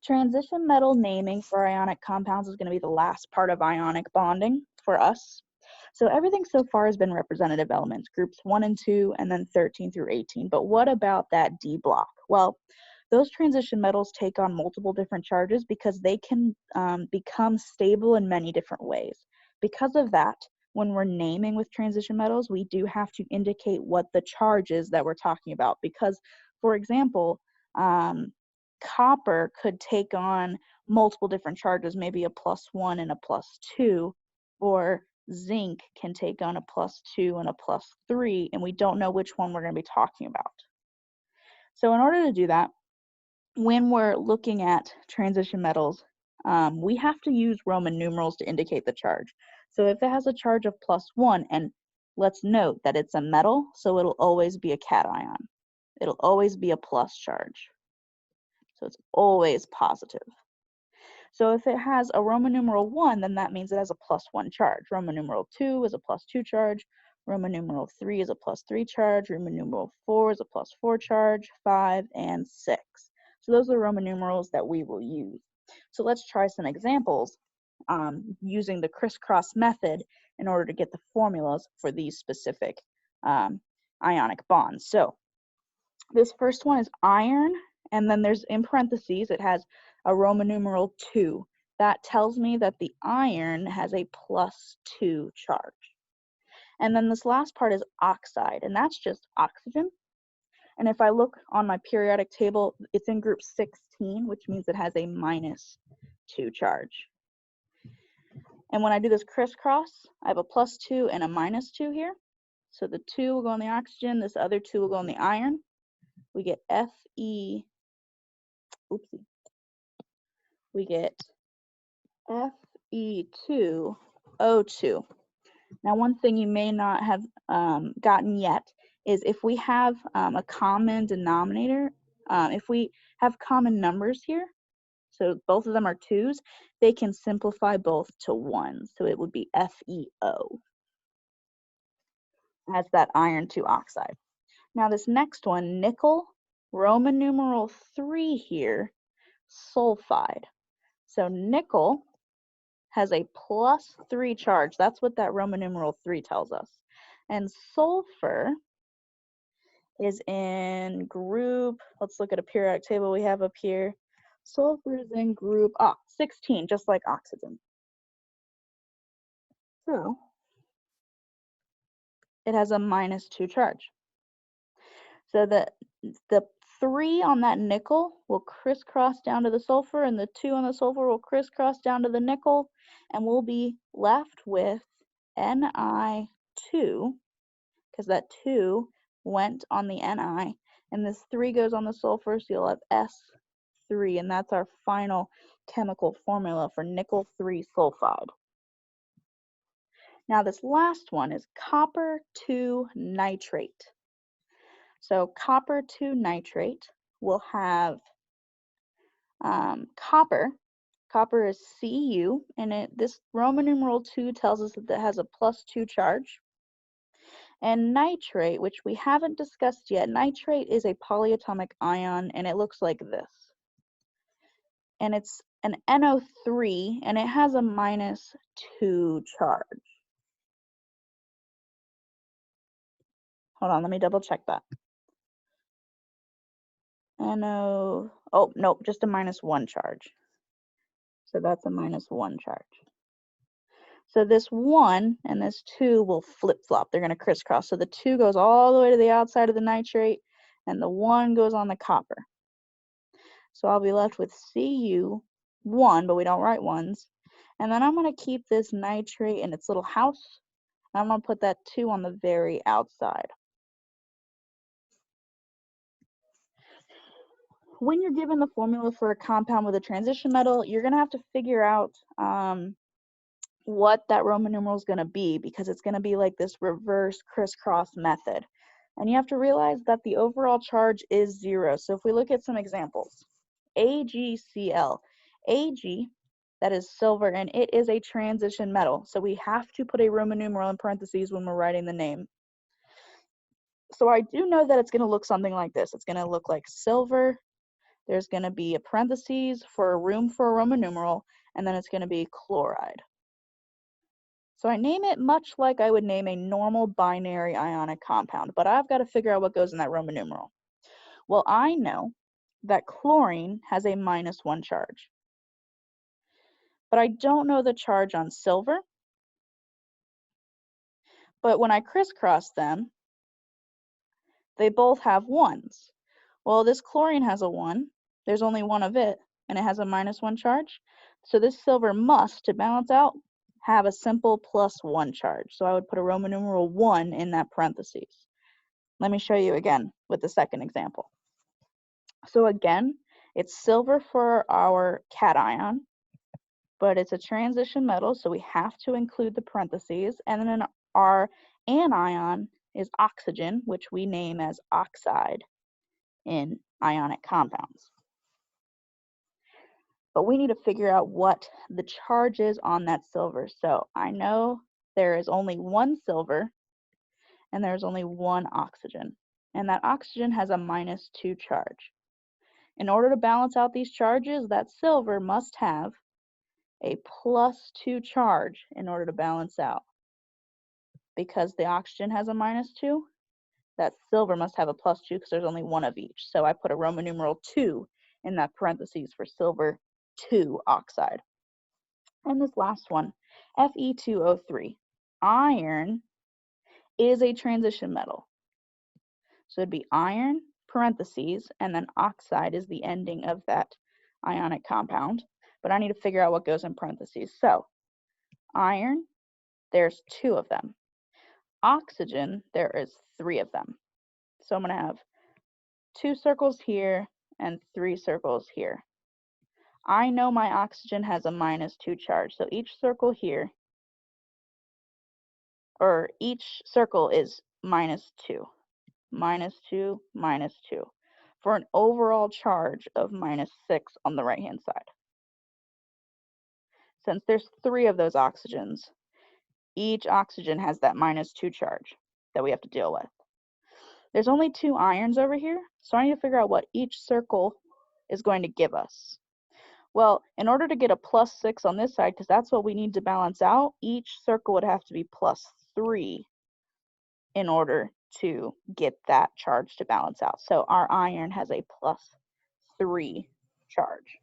Transition metal naming for ionic compounds is going to be the last part of ionic bonding for us. So everything so far has been representative elements, groups 1 and 2, and then 13 through 18. But what about that D block? Well, those transition metals take on multiple different charges because they can become stable in many different ways. Because of that, when we're naming with transition metals, we do have to indicate what the charge is that we're talking about. Because, for example, copper could take on multiple different charges, maybe a +1 and a +2, or zinc can take on a +2 and a +3, and we don't know which one we're going to be talking about. So in order to do that, when we're looking at transition metals, we have to use Roman numerals to indicate the charge. So if it has a charge of +1, and let's note that it's a metal, so it'll always be a cation. It'll always be a plus charge. So it's always positive. So if it has a Roman numeral 1, then that means it has a +1 charge. Roman numeral 2 is a +2 charge. Roman numeral 3 is a +3 charge. Roman numeral 4 is a +4 charge. 5 and 6. So those are Roman numerals that we will use. So let's try some examples using the crisscross method in order to get the formulas for these specific ionic bonds. So this first one is iron, and then there's in parentheses, it has a Roman numeral 2. That tells me that the iron has a +2 charge. And then this last part is oxide, and that's just oxygen. And if I look on my periodic table, it's in group 16, which means it has a -2 charge. And when I do this crisscross, I have a +2 and a -2 here. So the 2 will go on the oxygen, this other 2 will go on the iron. We get we get Fe2O2. Now, one thing you may not have gotten yet is if we have a common denominator, if we have common numbers here, so both of them are 2s, they can simplify both to 1. So it would be FeO as that iron 2 oxide. Now this next one, nickel, Roman numeral 3 here, sulfide. So nickel has a +3 charge. That's what that Roman numeral 3 tells us. And sulfur is in group, let's look at a periodic table we have up here. Sulfur is in group 16, just like oxygen. So it has a -2 charge. So the 3 on that nickel will crisscross down to the sulfur, and the 2 on the sulfur will crisscross down to the nickel, and we'll be left with Ni2, because that 2 went on the Ni, and this 3 goes on the sulfur, so you'll have S3, and that's our final chemical formula for nickel 3 sulfide. Now this last one is copper 2 nitrate. So copper 2 nitrate will have copper. Copper is Cu, and this Roman numeral 2 tells us that it has a +2 charge. And nitrate, which we haven't discussed yet, nitrate is a polyatomic ion, and it looks like this. And it's an NO3, and it has a -2 charge. Hold on, let me double check that. Oh, nope, just a -1 charge. So that's a -1 charge. So this 1 and this 2 will flip-flop. They're going to crisscross. So the 2 goes all the way to the outside of the nitrate, and the 1 goes on the copper. So I'll be left with Cu1, but we don't write 1s. And then I'm going to keep this nitrate in its little house. And I'm going to put that 2 on the very outside. When you're given the formula for a compound with a transition metal, you're going to have to figure out what that Roman numeral is going to be, because it's going to be like this reverse crisscross method. And you have to realize that the overall charge is 0. So if we look at some examples, AgCl. Ag, that is silver, and it is a transition metal. So we have to put a Roman numeral in parentheses when we're writing the name. So I do know that it's going to look something like this. It's going to look like silver, there's going to be a parentheses for room for a Roman numeral, and then it's going to be chloride. So I name it much like I would name a normal binary ionic compound, but I've got to figure out what goes in that Roman numeral. Well, I know that chlorine has a -1 charge, but I don't know the charge on silver. But when I crisscross them, they both have 1s. Well, this chlorine has a 1, there's only one of it, and it has a -1 charge. So this silver must, to balance out, have a simple +1 charge. So I would put a Roman numeral 1 in that parentheses. Let me show you again with the second example. So again, it's silver for our cation, but it's a transition metal, so we have to include the parentheses. And then our anion is oxygen, which we name as oxide in ionic compounds. But we need to figure out what the charge is on that silver. So I know there is only one silver and there's only one oxygen. And that oxygen has a -2 charge. In order to balance out these charges, that silver must have a +2 charge in order to balance out. Because the oxygen has a -2, that silver must have a +2 because there's only one of each. So I put a Roman numeral 2 in that parentheses for silver 2 oxide. And this last one, Fe2O3. Iron is a transition metal. So it'd be iron, parentheses, and then oxide is the ending of that ionic compound. But I need to figure out what goes in parentheses. So iron, there's 2 of them. Oxygen, there is 3 of them. So I'm going to have 2 circles here and 3 circles here. I know my oxygen has a -2 charge, so each circle here, or each circle is -2, -2, -2, for an overall charge of -6 on the right-hand side. Since there's 3 of those oxygens, each oxygen has that -2 charge that we have to deal with. There's only 2 irons over here, so I need to figure out what each circle is going to give us. Well, in order to get a +6 on this side, because that's what we need to balance out, each circle would have to be +3 in order to get that charge to balance out. So our iron has a +3 charge.